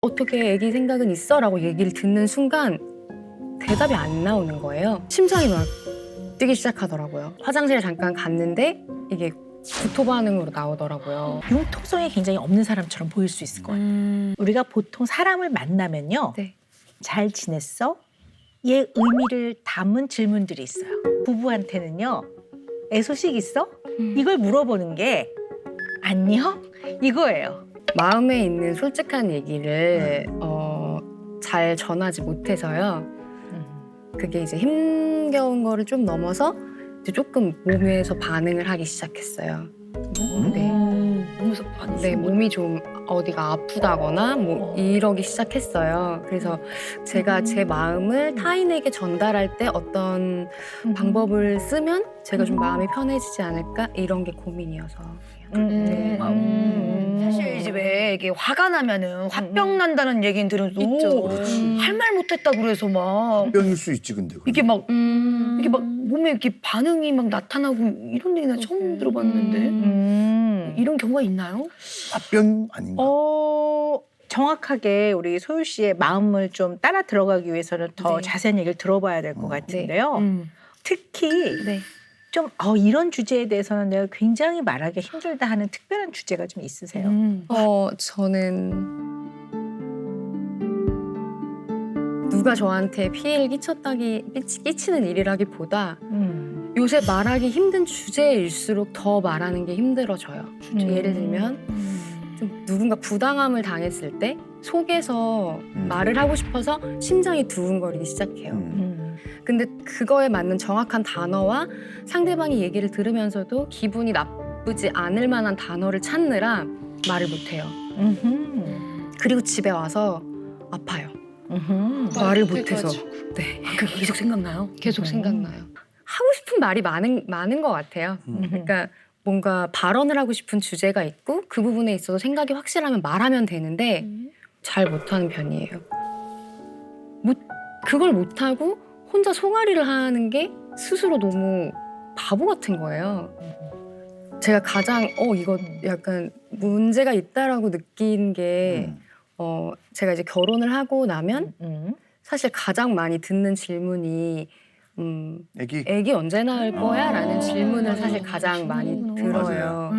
어떻게 애기 생각은 있어? 라고 얘기를 듣는 순간 대답이 안 나오는 거예요. 심장이 막 뛰기 시작하더라고요. 화장실에 잠깐 갔는데 이게 구토 반응으로 나오더라고요. 융통성이 굉장히 없는 사람처럼 보일 수 있을 것 같아요. 우리가 보통 사람을 만나면요. 네. 잘 지냈어? 얘 의미를 담은 질문들이 있어요. 부부한테는요. 애 소식 있어? 이걸 물어보는 게 안녕? 이거예요. 마음에 있는 솔직한 얘기를 잘 전하지 못해서요. 그게 이제 힘겨운 거를 좀 넘어서 이제 조금 몸에서 반응을 하기 시작했어요. 네. 몸에서 반응. 네, 몸이 좀 어디가 아프다거나 뭐 이러기 시작했어요. 그래서 제가 제 마음을 타인에게 전달할 때 어떤 방법을 쓰면 제가 좀 마음이 편해지지 않을까 이런 게 고민이어서. 네. 사실 이제 왜 이게 화가 나면은 화병 난다는 얘기는 들어도 있죠. 할 말 못했다 그래서 막 병일 수 있지 근데. 이게 막 몸에 이렇게 반응이 막 나타나고 이런 얘기 나 처음 들어봤는데 이런 경우가 있나요? 화병 아닌가? 정확하게 우리 소율 씨의 마음을 좀 따라 들어가기 위해서는 더 네. 자세한 얘기를 들어봐야 될 것 같은데요. 특히 네. 좀 이런 주제에 대해서는 내가 굉장히 말하기 힘들다 하는 특별한 주제가 좀 있으세요? 저는 누가 저한테 피해를 끼치는 일이라기보다 요새 말하기 힘든 주제일수록 더 말하는 게 힘들어져요. 예를 들면 좀 누군가 부당함을 당했을 때 속에서 말을 하고 싶어서 심장이 두근거리기 시작해요. 근데 그거에 맞는 정확한 단어와 상대방이 얘기를 들으면서도 기분이 나쁘지 않을 만한 단어를 찾느라 말을 못해요. 그리고 집에 와서 아파요. 말을 못해서. 네. 그게 계속 생각나요? 계속 생각나요. 하고 싶은 말이 많은 것 같아요. 그러니까 뭔가 발언을 하고 싶은 주제가 있고 그 부분에 있어서 생각이 확실하면 말하면 되는데 잘 못하는 편이에요. 그걸 못하고 혼자 송아리를 하는 게 스스로 너무 바보 같은 거예요. 제가 가장 이거 약간 문제가 있다라고 느낀 게 제가 이제 결혼을 하고 나면 사실 가장 많이 듣는 질문이 애기 언제 낳을 거야? 라는 질문을 사실 가장 많이 들어요.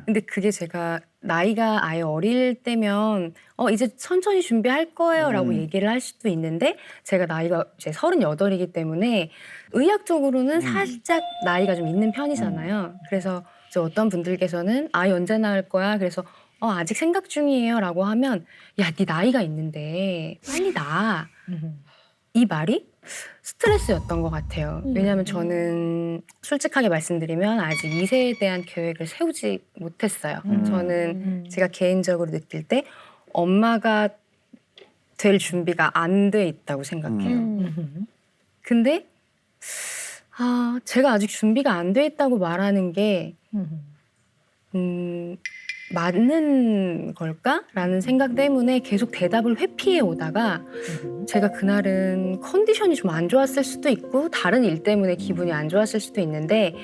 근데 그게 제가 나이가 아예 어릴 때면 이제 천천히 준비할 거예요 라고 얘기를 할 수도 있는데 제가 나이가 이제 38이기 때문에 의학적으로는 살짝 나이가 좀 있는 편이잖아요. 그래서 이제 어떤 분들께서는 아이 언제 낳을 거야? 그래서 아직 생각 중이에요 라고 하면 야, 네 나이가 있는데 빨리 낳아. 이 말이 스트레스였던 것 같아요. 왜냐하면 저는 솔직하게 말씀드리면 아직 2세에 대한 계획을 세우지 못했어요. 저는 제가 개인적으로 느낄 때 엄마가 될 준비가 안 돼 있다고 생각해요. 근데 제가 아직 준비가 안 돼 있다고 말하는 게 맞는 걸까라는 생각 때문에 계속 대답을 회피해 오다가 제가 그날은 컨디션이 좀 안 좋았을 수도 있고 다른 일 때문에 기분이 안 좋았을 수도 있는데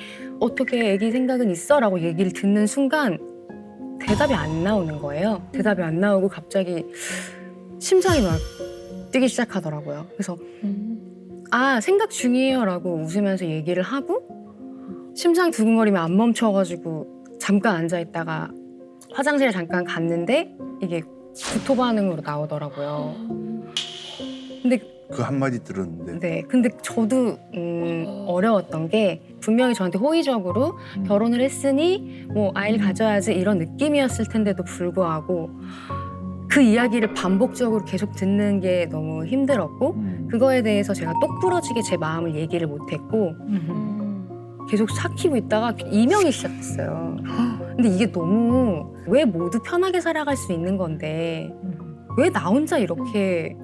어떻게 애기 생각은 있어? 라고 얘기를 듣는 순간 대답이 안 나오는 거예요. 대답이 안 나오고 갑자기 심장이 막 뛰기 시작하더라고요. 그래서 생각 중이에요 라고 웃으면서 얘기를 하고 심장 두근거리면 안 멈춰가지고 잠깐 앉아있다가 화장실에 잠깐 갔는데 이게 구토 반응으로 나오더라고요. 근데 그 한마디 들었는데. 네, 근데 저도 어려웠던 게 분명히 저한테 호의적으로 결혼을 했으니 뭐 아이를 가져야지 이런 느낌이었을 텐데도 불구하고 그 이야기를 반복적으로 계속 듣는 게 너무 힘들었고 그거에 대해서 제가 똑부러지게 제 마음을 얘기를 못했고 계속 삭히고 있다가 이명이 시작했어요. 근데 이게 너무 왜 모두 편하게 살아갈 수 있는 건데 왜 나 혼자 이렇게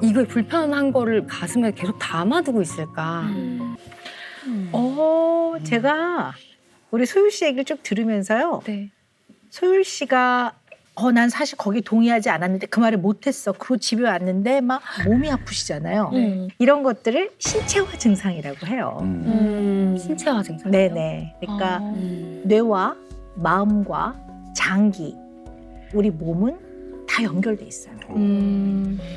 이걸 불편한 거를 가슴에 계속 담아두고 있을까? 제가 우리 소율 씨 얘기를 쭉 들으면서요. 네. 소율 씨가 난 사실 거기 동의하지 않았는데 그 말을 못했어. 그리고 집에 왔는데 막 몸이 아프시잖아요. 이런 것들을 신체화 증상이라고 해요. 신체화 증상. 네네. 그러니까 뇌와 마음과 장기, 우리 몸은 다 연결돼 있어요.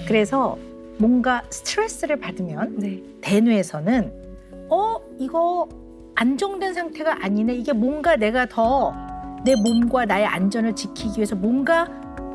그래서 뭔가 스트레스를 받으면 네. 대뇌에서는 이거 안정된 상태가 아니네. 이게 뭔가 내가 더 내 몸과 나의 안전을 지키기 위해서 뭔가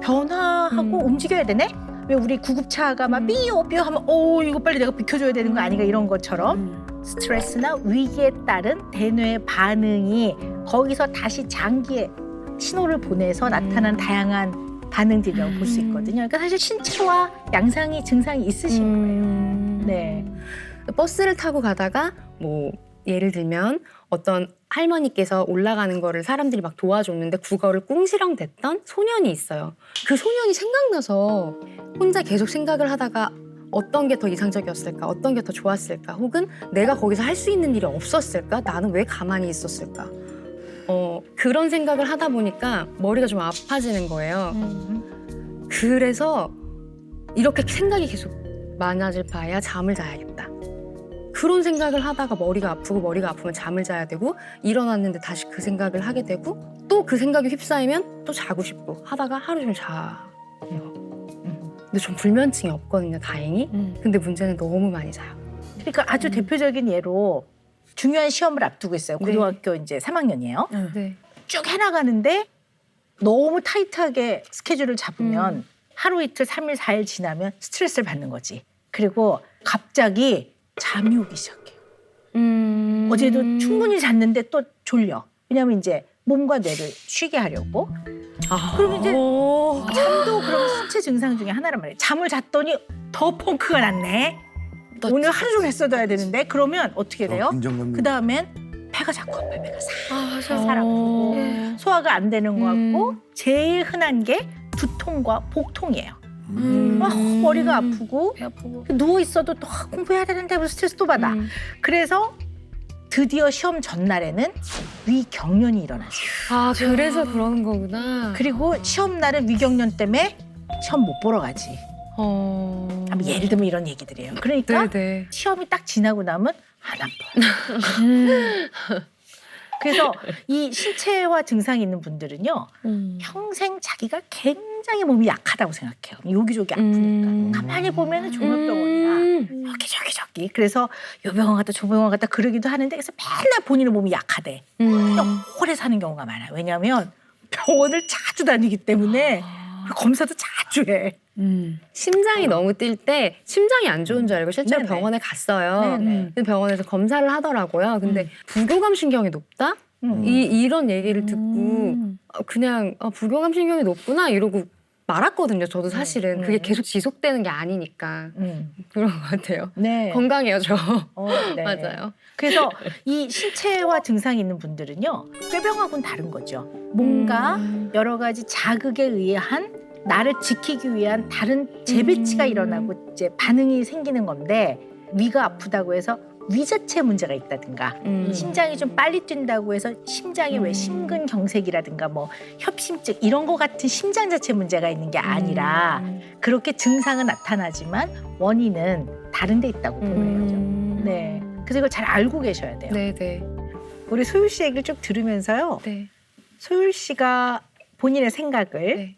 변화하고 움직여야 되네? 왜 우리 구급차가 막 삐요삐요 하면 이거 빨리 내가 비켜줘야 되는 거 아닌가 이런 것처럼 스트레스나 위기에 따른 대뇌의 반응이 거기서 다시 장기에 신호를 보내서 나타난 다양한 반응들이라고 볼 수 있거든요. 그러니까 사실 신체와 양상이 증상이 있으신 거예요. 네. 버스를 타고 가다가 뭐 예를 들면 어떤 할머니께서 올라가는 거를 사람들이 막 도와줬는데 국어를 꿍시렁 댔던 소년이 있어요. 그 소년이 생각나서 혼자 계속 생각을 하다가 어떤 게 더 이상적이었을까? 어떤 게 더 좋았을까? 혹은 내가 거기서 할 수 있는 일이 없었을까? 나는 왜 가만히 있었을까? 그런 생각을 하다 보니까 머리가 좀 아파지는 거예요. 그래서 이렇게 생각이 계속 많아질 바에야 잠을 자야겠다. 그런 생각을 하다가 머리가 아프고 머리가 아프면 잠을 자야 되고 일어났는데 다시 그 생각을 하게 되고 또 그 생각이 휩싸이면 또 자고 싶고 하다가 하루 종일 자요. 근데 전 불면증이 없거든요, 다행히. 근데 문제는 너무 많이 자요. 그러니까 아주 대표적인 예로 중요한 시험을 앞두고 있어요. 고등학교 이제 3학년이에요. 네. 쭉 해나가는데 너무 타이트하게 스케줄을 잡으면 하루 이틀 3일 4일 지나면 스트레스를 받는 거지. 그리고 갑자기 잠이 오기 시작해요. 어제도 충분히 잤는데 또 졸려. 왜냐하면 이제 몸과 뇌를 쉬게 하려고. 그러면 이제 잠도 그럼 신체 증상 중에 하나란 말이에요. 잠을 잤더니 더 펑크가 났네. 오늘 하루 종일 했어야 되는데 그러면 어떻게 돼요? 그 다음엔 배가 자꾸 아파요. 배가 살살 아프고 소화가 안 되는 것 같고 제일 흔한 게 두통과 복통이에요. 머리가 아프고 배 아프고. 누워 있어도 또 공부해야 되는데 하면서 스트레스 또 받아. 그래서 드디어 시험 전날에는 위경련이 일어났어요. 그래서 그러는 거구나. 그리고 시험 날은 위경련 때문에 시험 못 보러 가지. 예를 들면 이런 얘기들이에요. 그러니까 네네. 시험이 딱 지나고 나면 안 아파요. 그래서 이 신체화 증상이 있는 분들은요. 평생 자기가 굉장히 몸이 약하다고 생각해요. 여기저기 아프니까. 가만히 보면 종합병원이야. 여기저기. 그래서 요 병원 갔다 저 병원 갔다 그러기도 하는데 그래서 맨날 본인의 몸이 약하대. 오래 사는 경우가 많아요. 왜냐하면 병원을 자주 다니기 때문에 검사도 자주 해. 심장이 너무 뛸 때 심장이 안 좋은 줄 알고 실제로 네네. 병원에 갔어요. 네네. 근데 병원에서 검사를 하더라고요. 근데 부교감 신경이 높다? 이런 얘기를 듣고 그냥 부교감 신경이 높구나 이러고 말았거든요. 저도 사실은 그게 계속 지속되는 게 아니니까 그런 것 같아요. 네. 건강해요, 저. 네. 맞아요. 그래서 이 신체화 증상이 있는 분들은요. 꾀병하고는 다른 거죠. 뭔가 여러 가지 자극에 의한 나를 지키기 위한 다른 재배치가 일어나고 이제 반응이 생기는 건데 위가 아프다고 해서 위 자체 문제가 있다든가 심장이 좀 빨리 뛴다고 해서 심장이 왜 심근경색이라든가 뭐 협심증 이런 거 같은 심장 자체 문제가 있는 게 아니라 그렇게 증상은 나타나지만 원인은 다른 데 있다고 보는 거죠. 네. 그래서 이걸 잘 알고 계셔야 돼요. 네네. 우리 소율 씨 얘기를 쭉 들으면서요. 네. 소율 씨가 본인의 생각을 네.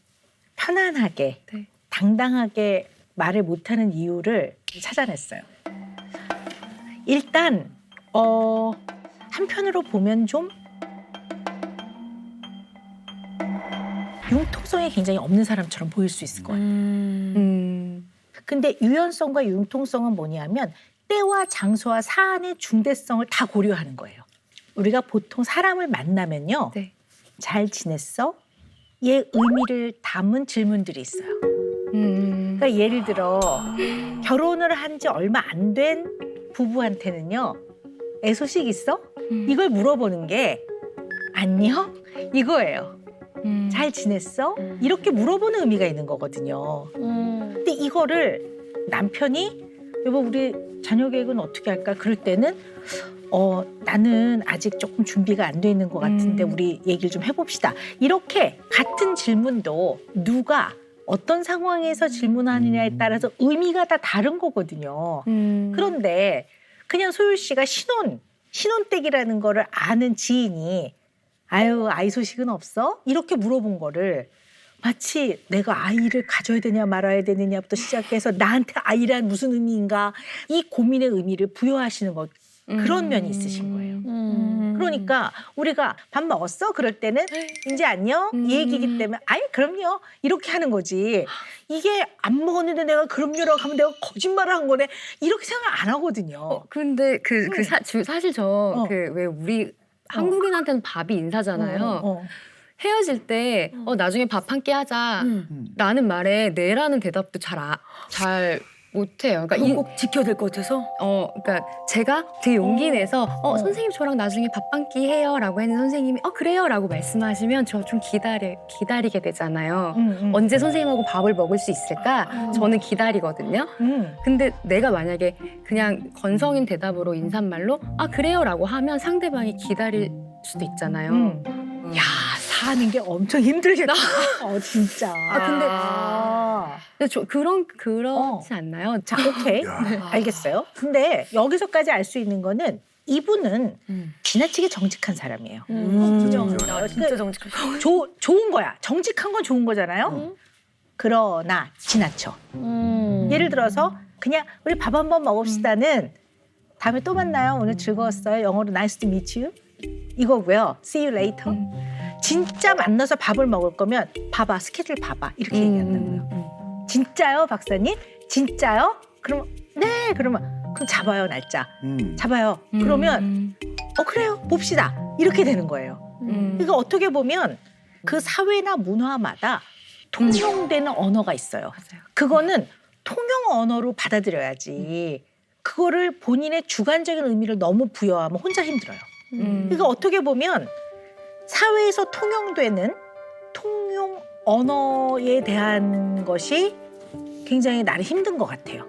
편안하게 네. 당당하게 말을 못하는 이유를 찾아냈어요. 일단 한편으로 보면 좀 융통성이 굉장히 없는 사람처럼 보일 수 있을 거예요. 근데 유연성과 융통성은 뭐냐면 때와 장소와 사안의 중대성을 다 고려하는 거예요. 우리가 보통 사람을 만나면요. 네. 잘 지냈어? 의 의미를 담은 질문들이 있어요. 그러니까 예를 들어 결혼을 한 지 얼마 안 된 부부한테는요. 애소식 있어? 이걸 물어보는 게 안녕? 이거예요. 잘 지냈어? 이렇게 물어보는 의미가 있는 거거든요. 근데 이거를 남편이 여보 우리 자녀 계획은 어떻게 할까? 그럴 때는 나는 아직 조금 준비가 안 돼 있는 것 같은데 우리 얘기를 좀 해봅시다. 이렇게 같은 질문도 누가 어떤 상황에서 질문하느냐에 따라서 의미가 다 다른 거거든요. 그런데 그냥 소율 씨가 신혼댁이라는 거를 아는 지인이 아유 아이 소식은 없어? 이렇게 물어본 거를 마치 내가 아이를 가져야 되냐 말아야 되느냐부터 시작해서 나한테 아이란 무슨 의미인가 이 고민의 의미를 부여하시는 것 그런 면이 있으신 거예요. 그러니까 우리가 밥 먹었어? 그럴 때는 이제 안녕? 이 얘기이기 때문에 아이 그럼요 이렇게 하는 거지. 이게 안 먹었는데 내가 그럼요라고 하면 내가 거짓말을 한 거네 이렇게 생각 안 하거든요. 근데 사실 저 왜 우리 한국인한테는 밥이 인사잖아요. 헤어질 때 나중에 밥 한 끼 하자라는 말에 네라는 대답도 잘 못해요. 그러니까 이거 꼭 지켜야 될 것 같아서. 그러니까 제가 되게 용기 내서 선생님 저랑 나중에 밥 한 끼 해요라고 했는데 선생님이 그래요라고 말씀하시면 저 좀 기다리게 되잖아요. 언제 선생님하고 밥을 먹을 수 있을까? 저는 기다리거든요. 근데 내가 만약에 그냥 건성인 대답으로 인사말로 그래요라고 하면 상대방이 기다릴 수도 있잖아요. 야 사는 게 엄청 힘들겠다. 진짜. 근데 그렇지 않나요? 자, 오케이. 알겠어요. 근데 여기서까지 알 수 있는 거는 이분은 지나치게 정직한 사람이에요. 진짜 정직하시네. 좋은 거야. 정직한 건 좋은 거잖아요. 그러나 지나쳐. 예를 들어서 그냥 우리 밥 한번 먹읍시다는 다음에 또 만나요. 오늘 즐거웠어요. 영어로 nice to meet you. 이거고요. see you later. 진짜 만나서 밥을 먹을 거면 봐봐. 스케줄 봐봐. 이렇게 얘기한다는 거예요. 진짜요, 박사님? 진짜요? 그러면 네. 그럼 잡아요, 날짜. 잡아요. 그러면 그래요. 봅시다. 이렇게 되는 거예요. 그러니까 어떻게 보면 그 사회나 문화마다 통용되는 언어가 있어요. 맞아요. 그거는 통용 언어로 받아들여야지. 그거를 본인의 주관적인 의미를 너무 부여하면 혼자 힘들어요. 그러니까 어떻게 보면 사회에서 통용되는 통용 언어에 대한 것이 굉장히 나를 힘든 것 같아요.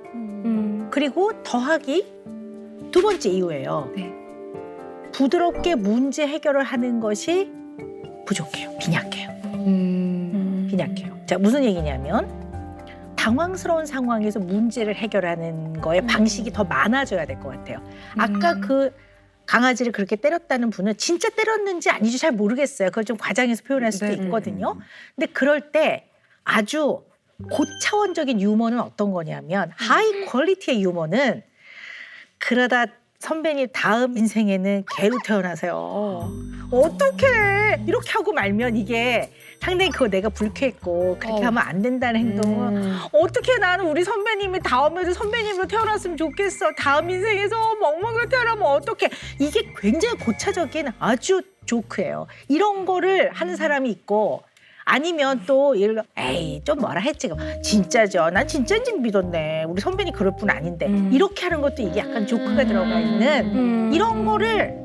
그리고 더하기 두 번째 이유예요. 네. 부드럽게 문제 해결을 하는 것이 부족해요. 빈약해요. 빈약해요. 자, 무슨 얘기냐면 당황스러운 상황에서 문제를 해결하는 거에 방식이 더 많아져야 될 것 같아요. 아까 그 강아지를 그렇게 때렸다는 분은 진짜 때렸는지 아닌지 잘 모르겠어요. 그걸 좀 과장해서 표현할 수도 있거든요. 근데 그럴 때 아주 고차원적인 유머는 어떤 거냐면 하이 퀄리티의 유머는 그러다 선배님 다음 인생에는 개로 태어나세요. 어떡해 이렇게 하고 말면 이게 상당히 그거 내가 불쾌했고 그렇게 하면 안 된다는 행동은 어떻게 나는 우리 선배님이 다음에도 선배님으로 태어났으면 좋겠어. 다음 인생에서 멍멍이로 태어나면 어떡해. 이게 굉장히 고차적인 아주 조크예요. 이런 거를 하는 사람이 있고 아니면 또 예를 들어 에이 좀 뭐라 했지. 진짜죠. 난 진짜인지 믿었네. 우리 선배님 그럴 뿐 아닌데. 이렇게 하는 것도 이게 약간 조크가 들어가 있는 이런 거를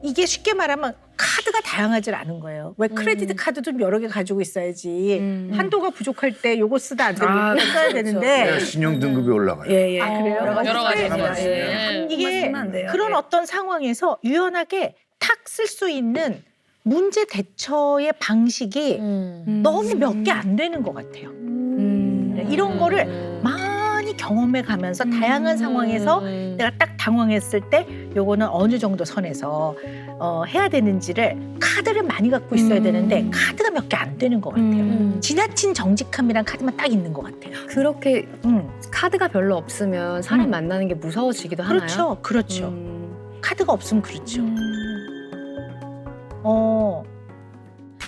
이게 쉽게 말하면 카드가 다양하지 않은 거예요. 왜 크레디트 카드도 좀 여러 개 가지고 있어야지. 한도가 부족할 때 요거 쓰다 안 되고 이거 써야 되는데. 신용 등급이 올라가요. 예. 그래요? 여러 가지 하나만 있어요. 이게 그런 어떤 상황에서 유연하게 탁 쓸 수 있는 문제 대처의 방식이 너무 몇 개 안 되는 것 같아요. 이런 거를 많이 경험해 가면서 다양한 상황에서 내가 딱 당황했을 때 요거는 어느 정도 선에서 해야 되는지를 카드를 많이 갖고 있어야 되는데 카드가 몇 개 안 되는 것 같아요. 지나친 정직함이란 카드만 딱 있는 것 같아요. 그렇게 카드가 별로 없으면 사람 만나는 게 무서워지기도 하나요? 그렇죠. 카드가 없으면 그렇죠.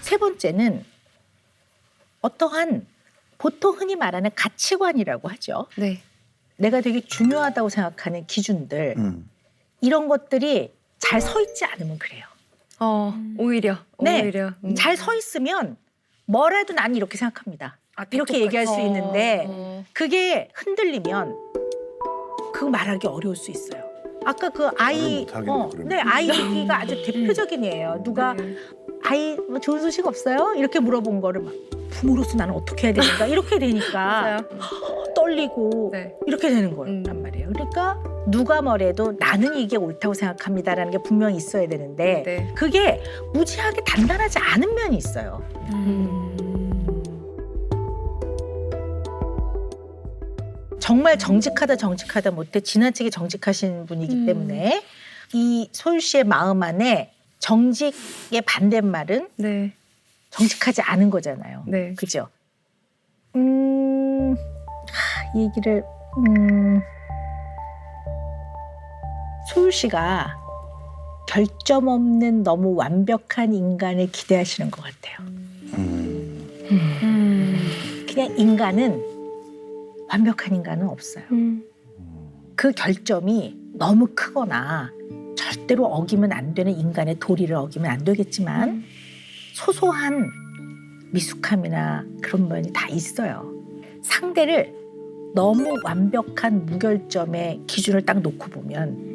세 번째는 어떠한 보통 흔히 말하는 가치관이라고 하죠. 네. 내가 되게 중요하다고 생각하는 기준들 이런 것들이 잘 서 있지 않으면 그래요. 오히려. 잘 서 있으면 뭐라도 난 이렇게 생각합니다. 이렇게 얘기할 수 있는데 그게 흔들리면 그거 말하기 어려울 수 있어요. 아까 그 아이, 아이 얘기가 아주 대표적인 예예요. 누가 아이 뭐 좋은 소식 없어요? 이렇게 물어본 거를 막 부모로서 나는 어떻게 해야 되는가 이렇게 되니까 떨리고 이렇게 되는 거란 말이에요. 그러니까 누가 뭐래도 나는 이게 옳다고 생각합니다라는 게 분명히 있어야 되는데 그게 무지하게 단단하지 않은 면이 있어요. 정말 정직하다 못해 지나치게 정직하신 분이기 때문에 이 소유 씨의 마음 안에 정직의 반대말은 정직하지 않은 거잖아요. 네. 그죠? 이 얘기를 소율 씨가 결점 없는 너무 완벽한 인간을 기대하시는 것 같아요. 그냥 인간은 완벽한 인간은 없어요. 그 결점이 너무 크거나 절대로 어기면 안 되는 인간의 도리를 어기면 안 되겠지만 소소한 미숙함이나 그런 면이 다 있어요. 상대를 너무 완벽한 무결점의 기준을 딱 놓고 보면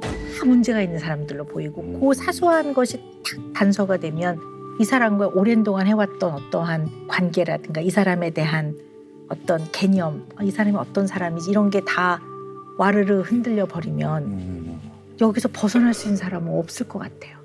다 문제가 있는 사람들로 보이고 그 사소한 것이 딱 단서가 되면 이 사람과 오랜 동안 해왔던 어떠한 관계라든가 이 사람에 대한 어떤 개념, 이 사람이 어떤 사람이지 이런 게 다 와르르 흔들려 버리면 여기서 벗어날 수 있는 사람은 없을 것 같아요.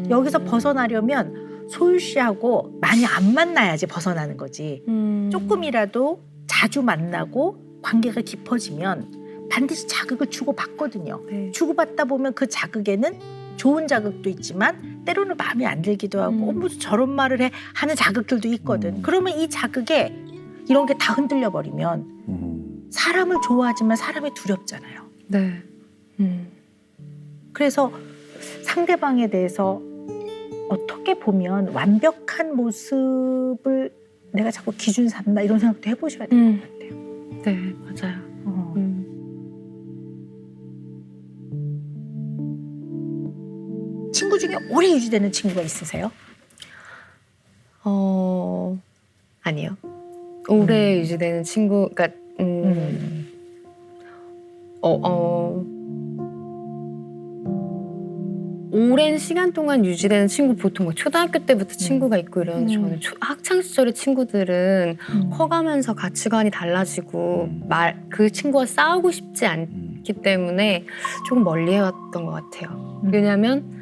여기서 벗어나려면 소율 씨하고 많이 안 만나야지 벗어나는 거지. 조금이라도 자주 만나고 관계가 깊어지면 반드시 자극을 주고받거든요. 네. 주고받다 보면 그 자극에는 좋은 자극도 있지만 때로는 마음에 안 들기도 하고 무슨 저런 말을 해 하는 자극들도 있거든. 그러면 이 자극에 이런 게 다 흔들려 버리면 사람을 좋아하지만 사람이 두렵잖아요. 네. 그래서 상대방에 대해서 어떻게 보면 완벽한 모습을 내가 자꾸 기준 삼나 이런 생각도 해보셔야 될 것 같아요. 네, 맞아요. 친구 중에 오래 유지되는 친구가 있으세요? 아니요. 오래 유지되는 친구, 그러니까 오랜 시간 동안 유지되는 친구 보통 뭐 초등학교 때부터 친구가 있고 이러는데 저는 학창 시절의 친구들은 커가면서 가치관이 달라지고 그 친구와 싸우고 싶지 않기 때문에 조금 멀리 해왔던 것 같아요. 왜냐하면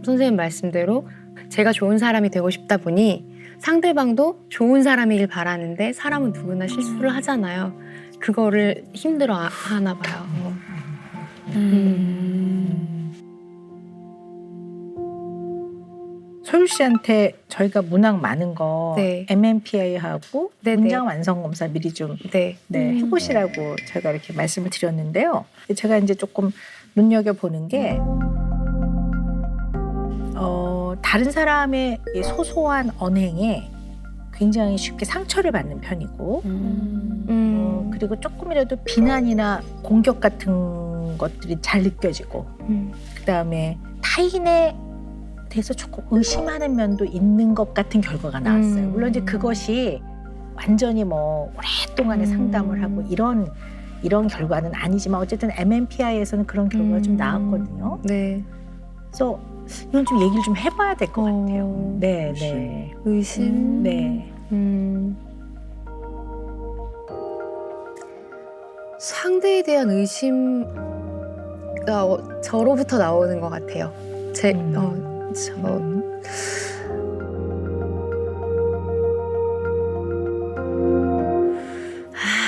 선생님 말씀대로 제가 좋은 사람이 되고 싶다 보니 상대방도 좋은 사람이길 바라는데 사람은 누구나 실수를 하잖아요. 그거를 힘들어 하나 봐요. 소율 씨한테 저희가 문항 많은 거 네. MMPI하고 네네. 문장 완성 검사 미리 좀 네. 해보시라고 제가 이렇게 말씀을 드렸는데요. 제가 이제 조금 눈여겨 보는 게 다른 사람의 이 소소한 언행에 굉장히 쉽게 상처를 받는 편이고 그리고 조금이라도 비난이나 공격 같은 것들이 잘 느껴지고 그다음에 타인에 대해서 조금 의심하는 면도 있는 것 같은 결과가 나왔어요. 물론 이제 그것이 완전히 뭐 오랫동안의 상담을 하고 이런 결과는 아니지만 어쨌든 MMPI에서는 그런 결과가 좀 나왔거든요. 네. 그래서 이건 좀 얘기를 좀 해봐야 될 것 같아요. 네, 의심. 네. 의심. 네. 상대에 대한 의심가 저로부터 나오는 것 같아요.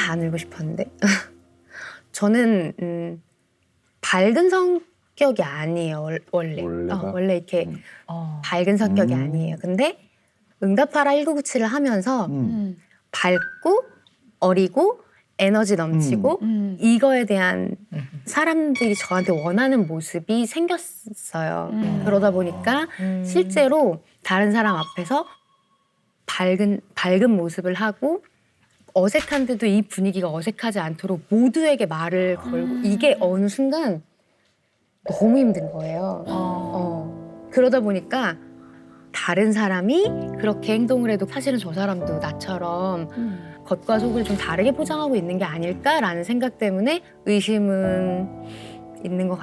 안 읽고 싶었는데. 저는 밝은 성격이 아니에요, 원래. 원래가? 원래 이렇게 밝은 성격이 아니에요. 근데 응답하라 1997을 하면서 밝고 어리고 에너지 넘치고 이거에 대한 사람들이 저한테 원하는 모습이 생겼어요. 그러다 보니까 실제로 다른 사람 앞에서 밝은 모습을 하고 어색한데도 이 분위기가 어색하지 않도록 모두에게 말을 걸고 이게 어느 순간 너무 힘든 거예요. 그러다 보니까 다른 사람이 그렇게 행동을 해도 사실은 저 사람도 나처럼 겉과 속을 좀 다르게 포장하고 있는 게 아닐까라는 생각 때문에 의심은 있는 것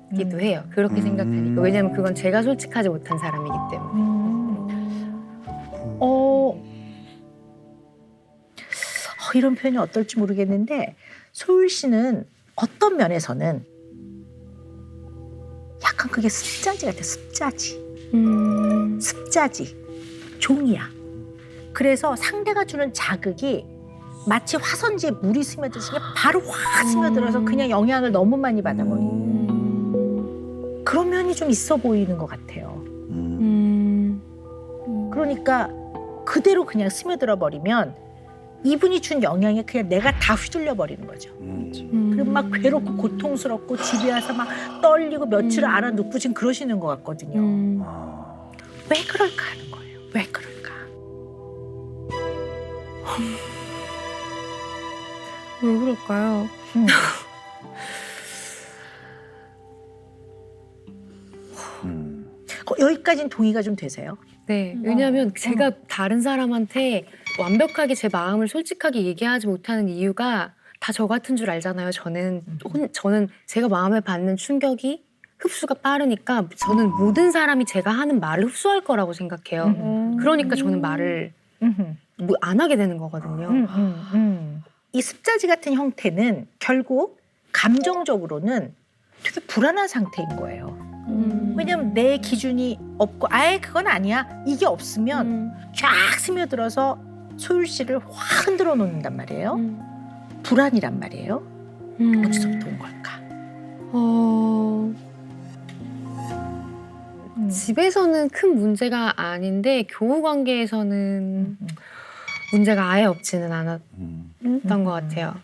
같기도 해요. 그렇게 생각하니까. 왜냐하면 그건 제가 솔직하지 못한 사람이기 때문에. 이런 표현이 어떨지 모르겠는데 소율 씨는 어떤 면에서는 약간 그게 습자지 같아. 습자지. 종이야. 그래서 상대가 주는 자극이 마치 화선지에 물이 스며들듯이 바로 확 스며들어서 그냥 영향을 너무 많이 받아버리는 그런 면이 좀 있어 보이는 것 같아요. 그러니까 그대로 그냥 스며들어 버리면 이분이 준 영향에 그냥 내가 다 휘둘려 버리는 거죠. 그리고 막 괴롭고 고통스럽고 집에 와서 막 떨리고 며칠을 알아 눕고 지금 그러시는 것 같거든요. 왜 그럴까 하는 거예요. 왜 그럴까? 왜 그럴까요? 여기까지는 동의가 좀 되세요? 네, 왜냐하면 제가 다른 사람한테 완벽하게 제 마음을 솔직하게 얘기하지 못하는 이유가 다 저 같은 줄 알잖아요. 저는 제가 마음에 받는 충격이 흡수가 빠르니까 저는 모든 사람이 제가 하는 말을 흡수할 거라고 생각해요. 그러니까 저는 말을 뭐 안 하게 되는 거거든요. 이 습자지 같은 형태는 결국 감정적으로는 되게 불안한 상태인 거예요. 왜냐면 내 기준이 없고 아예 그건 아니야. 이게 없으면 쫙 스며들어서 소율 씨를 확 흔들어 놓는단 말이에요. 불안이란 말이에요. 어디서부터 온 걸까? 집에서는 큰 문제가 아닌데 교우 관계에서는 문제가 아예 없지는 않았던 것 같아요.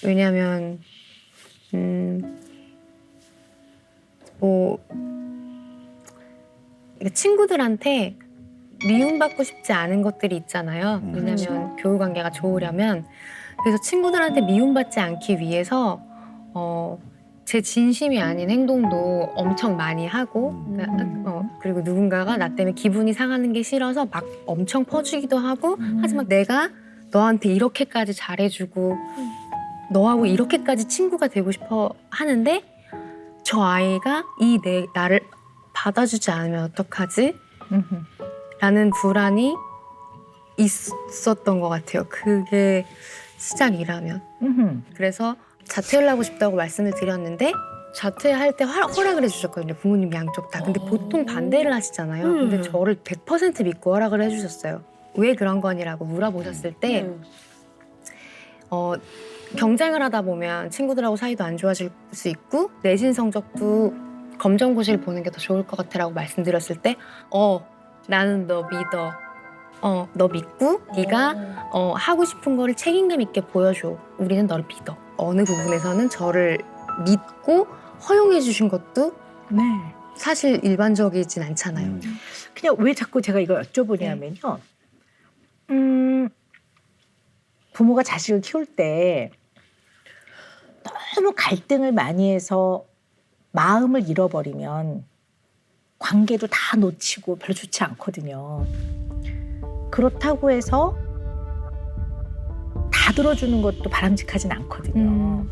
왜냐하면 친구들한테 미움받고 싶지 않은 것들이 있잖아요. 왜냐하면 교우 관계가 좋으려면. 그래서 친구들한테 미움받지 않기 위해서 제 진심이 아닌 행동도 엄청 많이 하고 그리고 누군가가 나 때문에 기분이 상하는 게 싫어서 막 엄청 퍼주기도 하고 하지만 내가 너한테 이렇게까지 잘해주고 너하고 이렇게까지 친구가 되고 싶어 하는데 저 아이가 나를 받아주지 않으면 어떡하지? 라는 불안이 있었던 것 같아요. 그게 시작이라면. 그래서 자퇴를 하고 싶다고 말씀을 드렸는데 자퇴할 때 허락을 해주셨거든요. 부모님 양쪽 다. 근데 보통 반대를 하시잖아요. 근데 저를 100% 믿고 허락을 해주셨어요. 왜 그런 거니라고 물어보셨을 때 경쟁을 하다 보면 친구들하고 사이도 안 좋아질 수 있고 내신 성적도 검정고시를 보는 게 더 좋을 것 같아라고 말씀드렸을 때 나는 너 믿어. 너 믿고 네가 하고 싶은 거를 책임감 있게 보여줘. 우리는 너를 믿어. 어느 부분에서는 저를 믿고 허용해 주신 것도 사실 일반적이진 않잖아요. 그냥 왜 자꾸 제가 이걸 여쭤보냐면요. 부모가 자식을 키울 때 너무 갈등을 많이 해서 마음을 잃어버리면 관계도 다 놓치고 별로 좋지 않거든요. 그렇다고 해서 다 들어주는 것도 바람직하진 않거든요.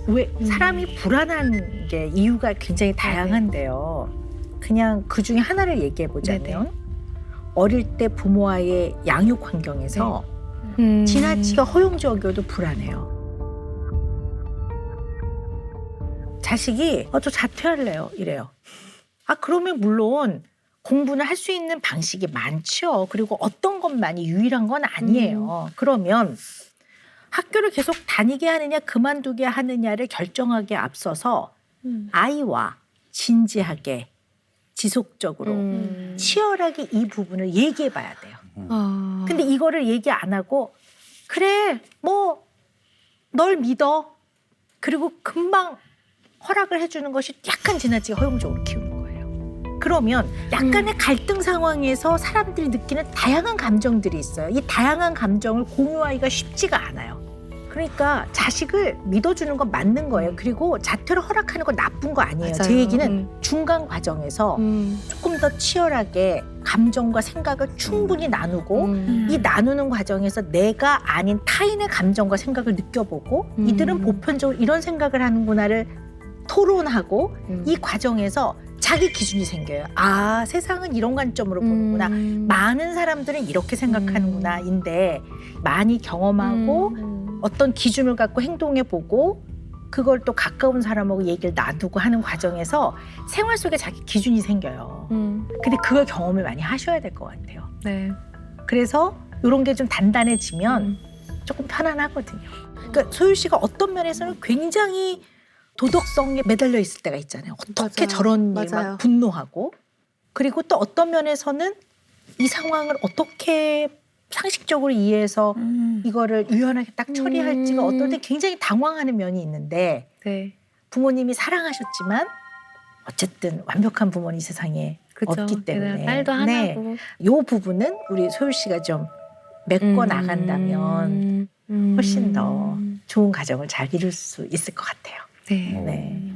왜 사람이 불안한 게 이유가 굉장히 다양한데요. 그냥 그 중에 하나를 얘기해 보자면 어릴 때 부모와의 양육 환경에서 지나치게 허용적이어도 불안해요. 자식이 저 자퇴할래요 이래요. 그러면 물론 공부는 할 수 있는 방식이 많죠. 그리고 어떤 것만이 유일한 건 아니에요. 그러면 학교를 계속 다니게 하느냐 그만두게 하느냐를 결정하기에 앞서서 아이와 진지하게 지속적으로 치열하게 이 부분을 얘기해 봐야 돼요. 근데 이거를 얘기 안 하고 그래 뭐 널 믿어. 그리고 금방 허락을 해주는 것이 약간 지나치게 허용적으로 키우는 거예요. 그러면 약간의 갈등 상황에서 사람들이 느끼는 다양한 감정들이 있어요. 이 다양한 감정을 공유하기가 쉽지가 않아요. 그러니까 자식을 믿어주는 건 맞는 거예요. 그리고 자퇴를 허락하는 건 나쁜 거 아니에요. 맞아요. 제 얘기는 중간 과정에서 조금 더 치열하게 감정과 생각을 충분히 나누고 이 나누는 과정에서 내가 아닌 타인의 감정과 생각을 느껴보고 이들은 보편적으로 이런 생각을 하는구나를 토론하고 이 과정에서 자기 기준이 생겨요. 세상은 이런 관점으로 보는구나. 많은 사람들은 이렇게 생각하는구나인데 많이 경험하고 어떤 기준을 갖고 행동해보고 그걸 또 가까운 사람하고 얘기를 나누고 하는 과정에서 생활 속에 자기 기준이 생겨요. 근데 그걸 경험을 많이 하셔야 될 것 같아요. 네. 그래서 이런 게 좀 단단해지면 조금 편안하거든요. 그러니까 소율 씨가 어떤 면에서는 굉장히 도덕성에 매달려 있을 때가 있잖아요. 어떻게 맞아요. 저런 일 맞아요. 막 분노하고 그리고 또 어떤 면에서는 이 상황을 어떻게 상식적으로 이해해서 이거를 유연하게 딱 처리할지가 어떨 때 굉장히 당황하는 면이 있는데 네. 부모님이 사랑하셨지만 어쨌든 완벽한 부모는 이 세상에 그죠. 없기 때문에 딸도 하나고. 요 부분은 우리 소율 씨가 좀 메꿔 나간다면 훨씬 더 좋은 가정을 잘 이룰 수 있을 것 같아요. 네. 네.